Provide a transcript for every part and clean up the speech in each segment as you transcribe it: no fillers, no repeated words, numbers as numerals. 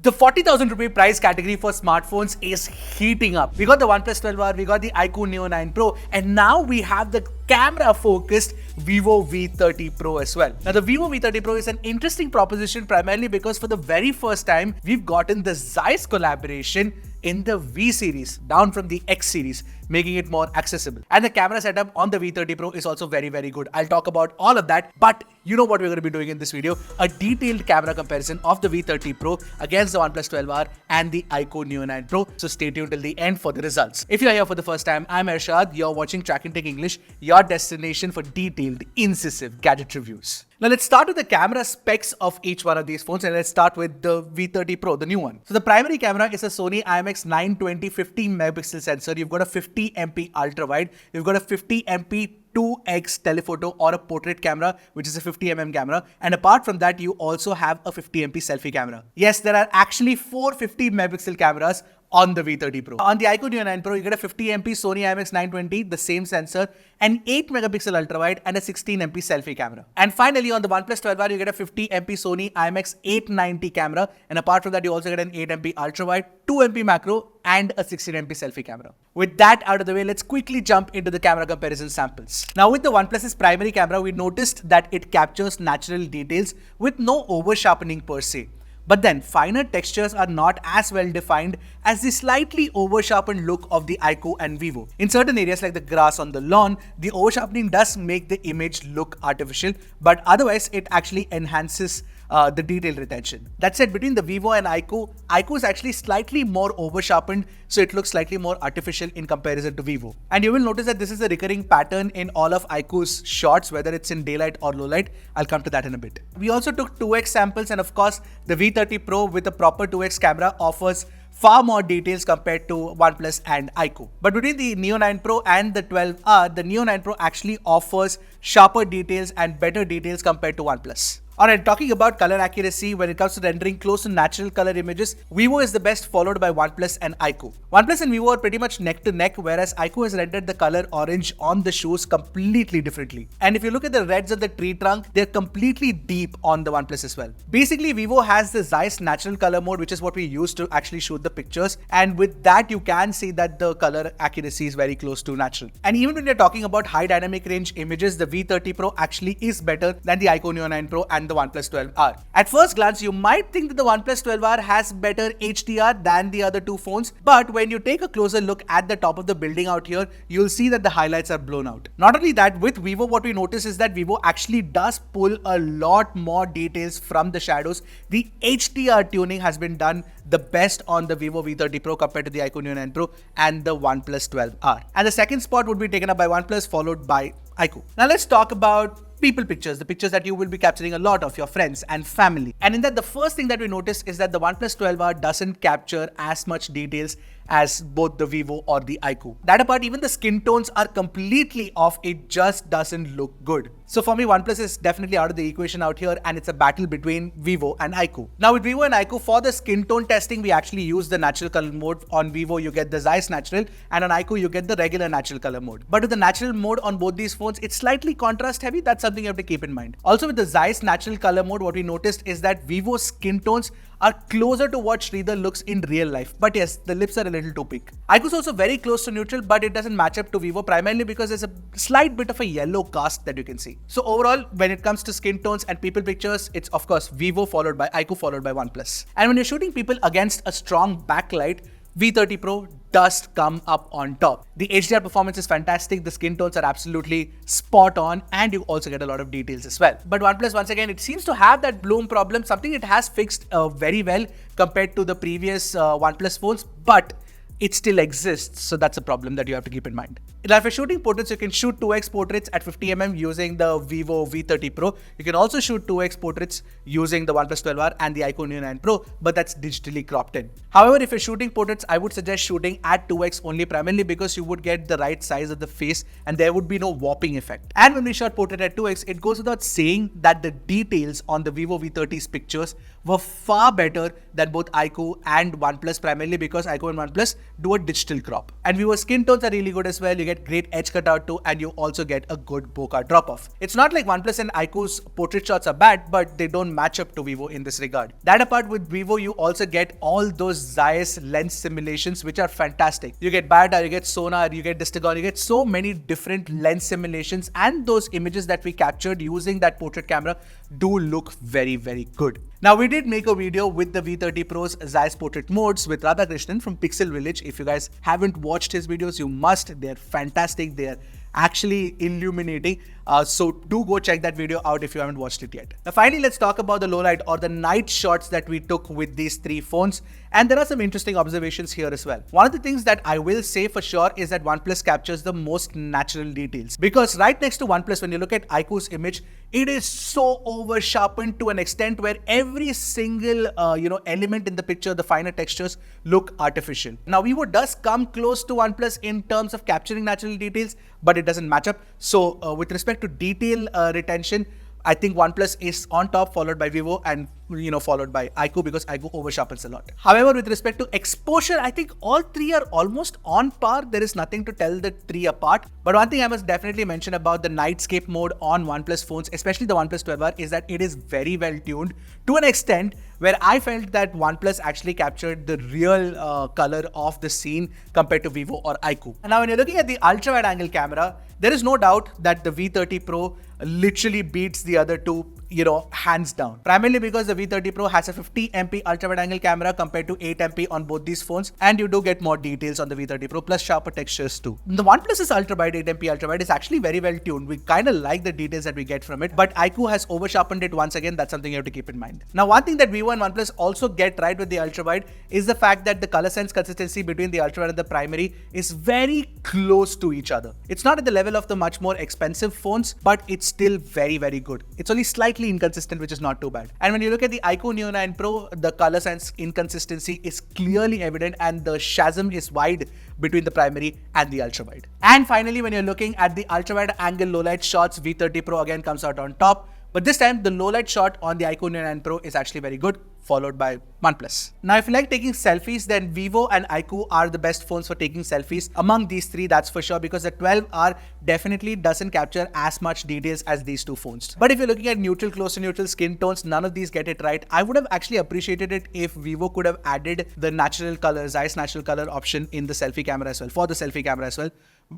The 40,000 rupee price category for smartphones is heating up. We got the OnePlus 12R, we got the iQOO Neo 9 Pro, and now we have the camera-focused Vivo V30 Pro as well. Now, the Vivo V30 Pro is an interesting proposition primarily because for the very first time, we've gotten the Zeiss collaboration in the V series, down from the X series, making it more accessible. And the camera setup on the V30 Pro is also very, very good. I'll talk about all of that, but you know what we're going to be doing in this video, a detailed camera comparison of the V30 Pro against the OnePlus 12R and the iQOO Neo 9 Pro. So stay tuned till the end for the results. If you're here for the first time, I'm Irshad. You're watching Trakin Tech English, your destination for detailed, incisive gadget reviews. Now let's start with the camera specs of each one of these phones, and let's start with the V30 Pro, the new one. So the primary camera is a Sony IMX920 15 megapixel sensor. You've got a 50 MP ultrawide. You've got a 50 MP 2x telephoto or a portrait camera, which is a 50mm camera. And apart from that, you also have a 50MP selfie camera. Yes, there are actually 4 50 megapixel cameras on the V30 Pro. On the iQOO Neo 9 Pro, you get a 50MP Sony IMX920, the same sensor, an 8 megapixel ultrawide and a 16MP selfie camera. And finally, on the OnePlus 12R, you get a 50MP Sony IMX890 camera, and apart from that, you also get an 8MP ultrawide, 2MP macro, and a 16MP selfie camera. With that out of the way, let's quickly jump into the camera comparison samples. Now, with the OnePlus's primary camera, we noticed that it captures natural details with no over sharpening per se. But then, finer textures are not as well defined as the slightly over-sharpened look of the iQOO and Vivo. In certain areas like the grass on the lawn, the over-sharpening does make the image look artificial, but otherwise it actually enhances the detail retention. That said, between the Vivo and iQOO is actually slightly more over-sharpened, so it looks slightly more artificial in comparison to Vivo. And you will notice that this is a recurring pattern in all of iQOO's shots, whether it's in daylight or low light. I'll come to that in a bit. We also took 2x samples, and of course, the V30 Pro with a proper 2x camera offers far more details compared to OnePlus and iQOO. But between the Neo 9 Pro and the 12R, the Neo 9 Pro actually offers sharper details and better details compared to OnePlus. Alright, talking about color accuracy, when it comes to rendering close to natural color images, Vivo is the best, followed by OnePlus and iQOO. OnePlus and Vivo are pretty much neck to neck, whereas iQOO has rendered the color orange on the shoes completely differently. And if you look at the reds of the tree trunk, they're completely deep on the OnePlus as well. Basically, Vivo has the Zeiss natural color mode, which is what we use to actually shoot the pictures. And with that, you can see that the color accuracy is very close to natural. And even when you're talking about high dynamic range images, the V30 Pro actually is better than the iQOO Neo 9 Pro and the OnePlus 12R. At first glance, you might think that the OnePlus 12R has better HDR than the other two phones, but when you take a closer look at the top of the building out here, you'll see that the highlights are blown out. Not only that, with Vivo, what we notice is that Vivo actually does pull a lot more details from the shadows. The HDR tuning has been done the best on the Vivo V30 Pro compared to the iQOO Neo 9 Pro and the OnePlus 12R. And the second spot would be taken up by OnePlus, followed by iQOO. Now let's talk about people pictures, the pictures that you will be capturing a lot of your friends and family. And in that, the first thing that we notice is that the OnePlus 12R doesn't capture as much details as both the Vivo or the iQOO. That apart, even the skin tones are completely off. It just doesn't look good. So for me, OnePlus is definitely out of the equation out here, and it's a battle between Vivo and iQOO. Now with Vivo and iQOO, for the skin tone testing, we actually use the natural color mode. On Vivo, you get the Zeiss natural, and on iQOO, you get the regular natural color mode. But with the natural mode on both these phones, it's slightly contrast heavy. That's something you have to keep in mind. Also with the Zeiss natural color mode, what we noticed is that Vivo's skin tones are closer to what Sridhar looks in real life. But yes, the lips are a little too big. iQOO is also very close to neutral, but it doesn't match up to Vivo, primarily because there's a slight bit of a yellow cast that you can see. So overall, when it comes to skin tones and people pictures, it's of course Vivo followed by iQOO followed by OnePlus. And when you're shooting people against a strong backlight, V30 Pro does come up on top. The HDR performance is fantastic, the skin tones are absolutely spot on, and you also get a lot of details as well. But OnePlus, once again, it seems to have that bloom problem, something it has fixed very well compared to the previous OnePlus phones, but it still exists, so that's a problem that you have to keep in mind. Now, if you're shooting portraits, you can shoot 2x portraits at 50mm using the Vivo V30 Pro. You can also shoot 2x portraits using the OnePlus 12R and the iQOO Neo 9 Pro, but that's digitally cropped in. However, if you're shooting portraits, I would suggest shooting at 2x only, primarily because you would get the right size of the face and there would be no warping effect. And when we shot portrait at 2x, it goes without saying that the details on the Vivo V30's pictures were far better than both iQOO and OnePlus, primarily because iQOO and OnePlus do a digital crop. And Vivo skin tones are really good as well. You get great edge cutout too, and you also get a good bokeh drop off. It's not like OnePlus and iQOO's portrait shots are bad, but they don't match up to Vivo in this regard. That apart, with Vivo, you also get all those Zeiss lens simulations, which are fantastic. You get Bada, you get Sonar, you get Distagon, you get so many different lens simulations, and those images that we captured using that portrait camera do look very, very good. Now, we did make a video with the V30 Pro's Zeiss portrait modes with Radhakrishnan from Pixel Village. If you guys haven't watched his videos, you must. They're fantastic. They're actually illuminating. So do go check that video out if you haven't watched it yet. Now finally, let's talk about the low light or the night shots that we took with these three phones. And there are some interesting observations here as well. One of the things that I will say for sure is that OnePlus captures the most natural details. Because right next to OnePlus, when you look at iQOO's image, it is so over sharpened to an extent where every single element in the picture, the finer textures, look artificial. Now Vivo does come close to OnePlus in terms of capturing natural details, but it doesn't match up. So with respect to detail retention, I think OnePlus is on top, followed by Vivo, and followed by iQOO, because iQOO over sharpens a lot. However, with respect to exposure, I think all three are almost on par. There is nothing to tell the three apart. But one thing I must definitely mention about the nightscape mode on OnePlus phones, especially the OnePlus 12R, is that it is very well tuned to an extent where I felt that OnePlus actually captured the real color of the scene compared to Vivo or iQOO. And now when you're looking at the ultra-wide angle camera, there is no doubt that the V30 Pro literally beats the other two, hands down. Primarily because the V30 Pro has a 50MP ultra-wide angle camera compared to 8MP on both these phones, and you do get more details on the V30 Pro, plus sharper textures too. The OnePlus's ultra-wide 8MP ultra-wide is actually very well tuned. We kind of like the details that we get from it, but iQOO has over sharpened it once again. That's something you have to keep in mind. Now, one thing that Vivo and OnePlus also get right with the ultra-wide is the fact that the color sense consistency between the ultra-wide and the primary is very close to each other. It's not at the level of the much more expensive phones, but it's still very, very good. It's only slightly inconsistent, which is not too bad. And when you look at the iQOO Neo 9 Pro, the color sense inconsistency is clearly evident, and the chasm is wide between the primary and the ultra wide. And finally, when you're looking at the ultra wide angle low light shots, V30 Pro again comes out on top. But this time, the low light shot on the iQOO Neo 9 Pro is actually very good, followed by OnePlus. Now, if you like taking selfies, then Vivo and iQOO are the best phones for taking selfies among these three, that's for sure, because the 12R definitely doesn't capture as much details as these two phones. But if you're looking at neutral, close to neutral skin tones, none of these get it right. I would have actually appreciated it if Vivo could have added the natural color, Zeiss natural color option in the selfie camera as well, for the selfie camera as well,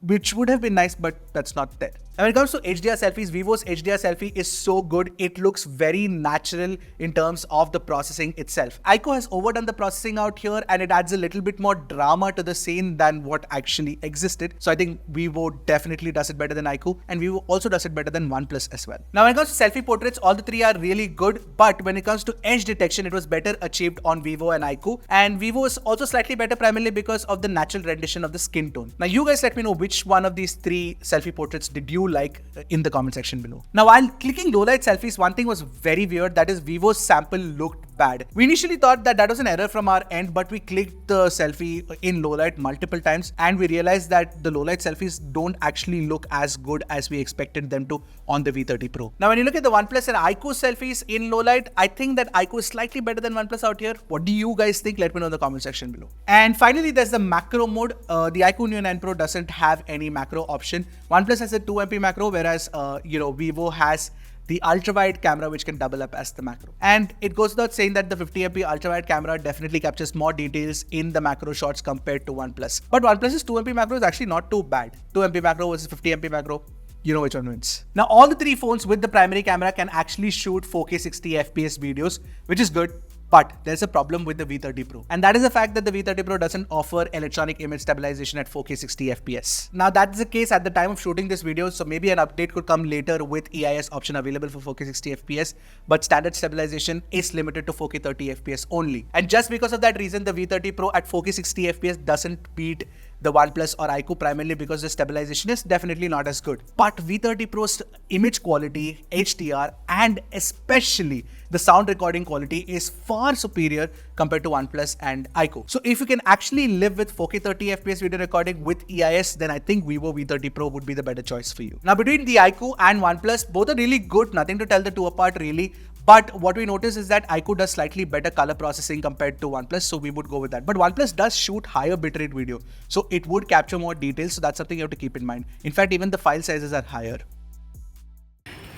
which would have been nice, but that's not there. And when it comes to HDR selfies, Vivo's HDR selfie is so good. It looks very natural in terms of the processing itself. iQOO has overdone the processing out here, and it adds a little bit more drama to the scene than what actually existed. So I think Vivo definitely does it better than iQOO, and Vivo also does it better than OnePlus as well. Now, when it comes to selfie portraits, all the three are really good, but when it comes to edge detection, it was better achieved on Vivo and iQOO. And Vivo is also slightly better primarily because of the natural rendition of the skin tone. Now, you guys let me know which one of these three selfie portraits did you like in the comment section below. Now, while clicking low light selfies, one thing was very weird, that is Vivo's sample looked bad. We initially thought that was an error from our end, but we clicked the selfie in low light multiple times, and we realized that the low light selfies don't actually look as good as we expected them to on the V30 Pro. Now, when you look at the OnePlus and iQOO selfies in low light, I think that iQOO is slightly better than OnePlus out here. What do you guys think? Let me know in the comment section below. And finally, there's the macro mode. The iQOO Neo 9 Pro doesn't have any macro option. OnePlus has a 2MP macro, whereas Vivo has the ultra-wide camera, which can double up as the macro. And it goes without saying that the 50MP ultra-wide camera definitely captures more details in the macro shots compared to OnePlus. But OnePlus's 2MP macro is actually not too bad. 2MP macro versus 50MP macro, you know which one wins. Now, all the three phones with the primary camera can actually shoot 4K 60fps videos, which is good. But there's a problem with the V30 Pro, and that is the fact that the V30 Pro doesn't offer electronic image stabilization at 4K 60fps. Now, that's the case at the time of shooting this video, so maybe an update could come later with EIS option available for 4K 60fps, but standard stabilization is limited to 4K 30fps only. And just because of that reason, the V30 Pro at 4K 60fps doesn't beat the OnePlus or iQOO, primarily because the stabilization is definitely not as good. But V30 Pro's image quality, HDR, and especially the sound recording quality is far superior compared to OnePlus and iQOO. So if you can actually live with 4K 30fps video recording with EIS, then I think Vivo V30 Pro would be the better choice for you. Now, between the iQOO and OnePlus, both are really good. Nothing to tell the two apart really. But what we notice is that iQOO does slightly better color processing compared to OnePlus, so we would go with that. But OnePlus does shoot higher bitrate video, so it would capture more details, so that's something you have to keep in mind. In fact, even the file sizes are higher.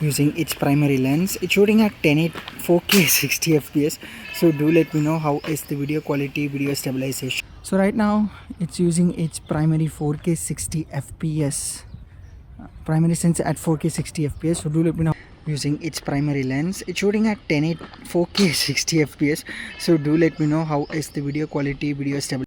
Using its primary lens, it's shooting at 1080 4K 60 fps. So do let me know how is the video quality, video stabilization. So right now it's using its primary 4K 60 fps, primary sensor at 4K 60 fps. So do let me know. Using its primary lens, it's shooting at 1080 4K 60 fps. So do let me know how is the video quality, video stabilization.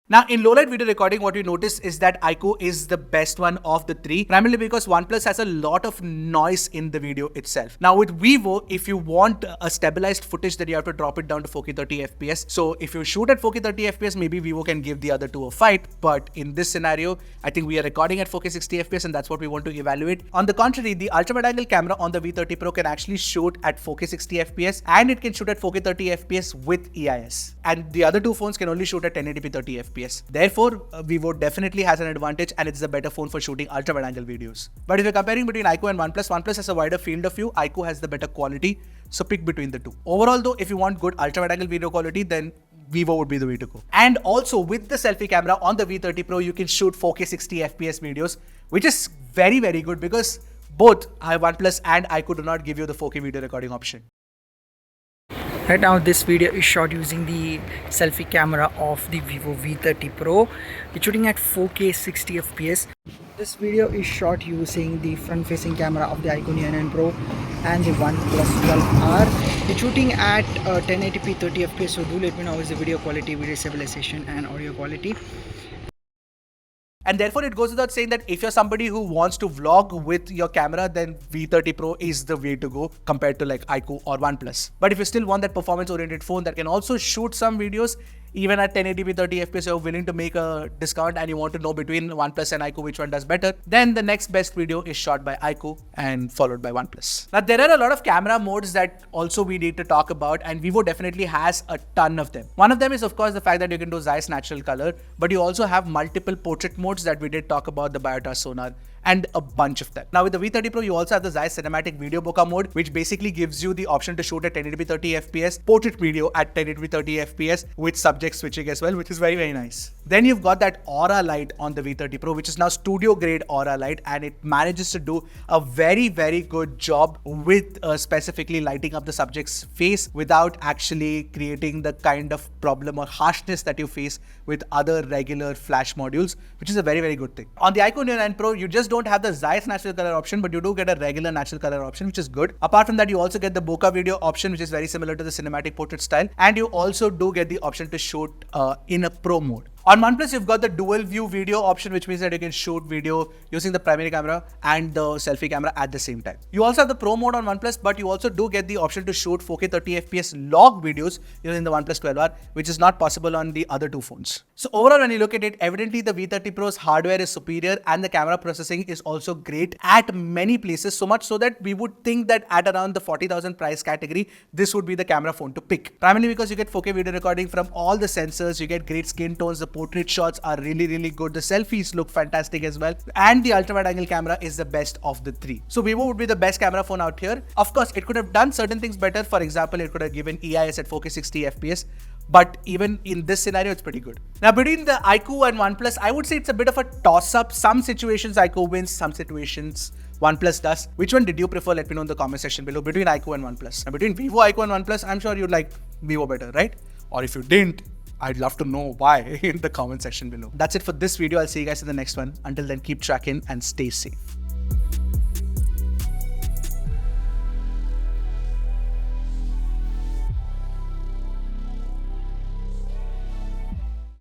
Now, in low-light video recording, what we notice is that iQOO is the best one of the three, primarily because OnePlus has a lot of noise in the video itself. Now, with Vivo, if you want a stabilized footage, then you have to drop it down to 4K 30 FPS. So, if you shoot at 4K 30 FPS, maybe Vivo can give the other two a fight. But in this scenario, I think we are recording at 4K 60 FPS, and that's what we want to evaluate. On the contrary, the ultra-wide angle camera on the V30 Pro can actually shoot at 4K 60 FPS, and it can shoot at 4K 30 FPS with EIS. And the other two phones can only shoot at 1080p 30 FPS. Therefore, Vivo definitely has an advantage, and it's the better phone for shooting ultra wide angle videos. But if you're comparing between iQOO and OnePlus, OnePlus has a wider field of view, iQOO has the better quality, so pick between the two. Overall though, if you want good ultra wide angle video quality, then Vivo would be the way to go. And also with the selfie camera on the V30 Pro, you can shoot 4K 60 FPS videos, which is very, very good because both OnePlus and iQOO do not give you the 4K video recording option. Right now this video is shot using the selfie camera of the Vivo V30 Pro. It's shooting at 4K 60 fps. This video is shot using the front facing camera of the iQOO Neo 9 Pro and the OnePlus 12R. It's shooting at 1080p 30 fps. So do let me know how is the video quality, video stabilization and audio quality. And therefore, it goes without saying that if you're somebody who wants to vlog with your camera, then V30 Pro is the way to go compared to like iQOO or OnePlus. But if you still want that performance-oriented phone that can also shoot some videos, even at 1080p 30 fps, you're willing to make a discount and you want to know between OnePlus and iQOO which one does better, then the next best video is shot by iQOO and followed by OnePlus. Now, there are a lot of camera modes that also we need to talk about, and Vivo definitely has a ton of them. One of them is, of course, the fact that you can do Zeiss natural color, but you also have multiple portrait modes that we did talk about, the Biotas sonar, and a bunch of them. Now with the V30 Pro, you also have the Zeiss cinematic video bokeh mode, which basically gives you the option to shoot at 1080p 30 fps, portrait video at 1080p 30 fps with subject switching as well, which is very, very nice. Then you've got that aura light on the V30 Pro, which is now studio grade aura light, and it manages to do a very, very good job with specifically lighting up the subject's face without actually creating the kind of problem or harshness that you face with other regular flash modules, which is a very, very good thing. On the iQOO Neo 9 Pro, you just don't have the Zeiss natural color option, but you do get a regular natural color option, which is good. Apart from that, you also get the bokeh video option, which is very similar to the cinematic portrait style, and you also do get the option to shoot in a pro mode. On OnePlus, you've got the dual view video option, which means that you can shoot video using the primary camera and the selfie camera at the same time. You also have the pro mode on OnePlus, but you also do get the option to shoot 4K 30 fps log videos using the OnePlus 12R, which is not possible on the other two phones. So overall, when you look at it, evidently the V30 Pro's hardware is superior and the camera processing is also great at many places, so much so that we would think that at around the 40,000 price category, this would be the camera phone to pick. Primarily because you get 4K video recording from all the sensors, you get great skin tones, the portrait shots are really, really good, the selfies look fantastic as well, and the ultra wide angle camera is the best of the three. So Vivo would be the best camera phone out here. Of course, it could have done certain things better. For example, it could have given EIS at 4K 60 fps, but even in this scenario, it's pretty good. Now, between the iQOO and OnePlus, I would say it's a bit of a toss-up. Some situations iQOO wins, some situations OnePlus does. Which one did you prefer? Let me know in the comment section below between iQOO and OnePlus. Now, between Vivo, iQOO and OnePlus, I'm sure you'd like Vivo better, right? Or if you didn't, I'd love to know why in the comment section below. That's it for this video. I'll see you guys in the next one. Until then, keep tracking and stay safe.